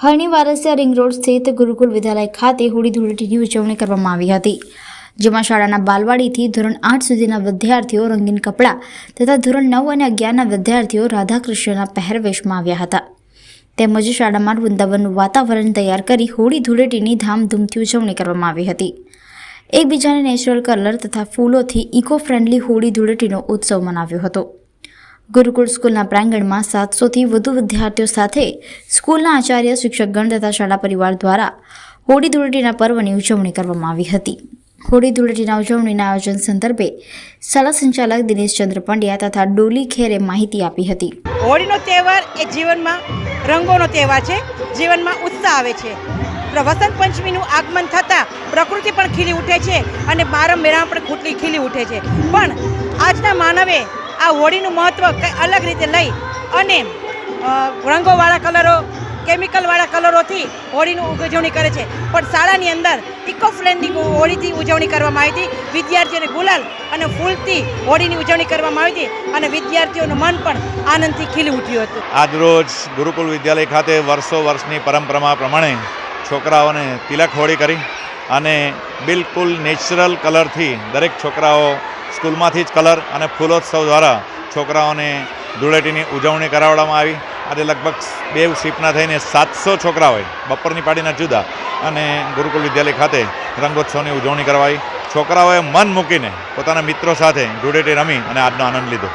હાલની Varasiya ring road સ્થિત ગુરુકુલ વિદ્યાલય ખાતે હોળી ધૂળેટીની ઉજવણી કરવામાં આવી હતી, જેમાં શાળાના બાલવાડીથી ધોરણ 8 સુધીના વિદ્યાર્થીઓ રંગીન કપડાં તથા ધોરણ 9 અને 11ના વિદ્યાર્થીઓ રાધાકૃષ્ણના પહેરવેશમાં આવ્યા હતા. તેમજ શાળામાં વૃંદાવનનું વાતાવરણ તૈયાર કરી હોળી ધૂળેટીની ધામધૂમથી ઉજવણી કરવામાં આવી હતી. એકબીજાને નેચરલ કલર તથા ફૂલોથી ઇકો ફ્રેન્ડલી હોળી ધૂળેટીનો ઉત્સવ મનાવ્યો હતો. ગુરુકુળ સ્કૂલના પ્રાંગણમાં 700થી વધુ વિદ્યાર્થીઓ સાથે સ્કૂલના આચાર્ય, શિક્ષકગણ તથા શાળા પરિવાર દ્વારા હોળી ધૂળેટીના પર્વની ઉજવણી કરવામાં આવી હતી. હોળી ધૂળેટીના ઉજવણીના આયોજન સંદર્ભે શાળા સંચાલક દિનેશચંદ્ર પંડ્યા તથા ડોલી ખેરે માહિતી આપી હતી. હોળીનો તહેવાર એ જીવનમાં રંગોનો તહેવાર છે, જીવનમાં ઉત્સાહ આવે છે. વસંત પંચમીનું આગમન થતાં પ્રકૃતિ પણ ખીલી ઉઠે છે અને બારમ મેળા પણ ખીલી ઉઠે છે. પણ આજના માનવે આ હોળીનું મહત્ત્વ કંઈ અલગ રીતે લઈ અને રંગોવાળા કલરો, કેમિકલવાળા કલરોથી હોળીની ઉજવણી કરે છે. પણ શાળાની અંદર ઇકો ફ્રેન્ડલી હોળીથી ઉજવણી કરવામાં આવી હતી. વિદ્યાર્થીઓને ગુલાલ અને ફૂલથી હોળીની ઉજવણી કરવામાં આવી હતી અને વિદ્યાર્થીઓનું મન પણ આનંદથી ખીલી ઉઠ્યું હતું. આજરોજ ગુરુકુલ વિદ્યાલય ખાતે વર્ષની પરંપરા પ્રમાણે છોકરાઓને તિલક હોળી કરી અને બિલકુલ નેચરલ કલરથી દરેક છોકરાઓ સ્કૂલમાંથી જ કલર અને ફૂલોત્સવ દ્વારા છોકરાઓને ધૂળેટીની ઉજવણી કરાવવામાં આવી. આજે લગભગ 2 શિફ્ટના થઈને 700 છોકરાઓએ બપોરની પાડીના જુદા અને ગુરુકુલ વિદ્યાલય ખાતે રંગોત્સવની ઉજવણી કરવાઈ. છોકરાઓએ મન મૂકીને પોતાના મિત્રો સાથે ધૂળેટી રમી અને આજનો આનંદ લીધો.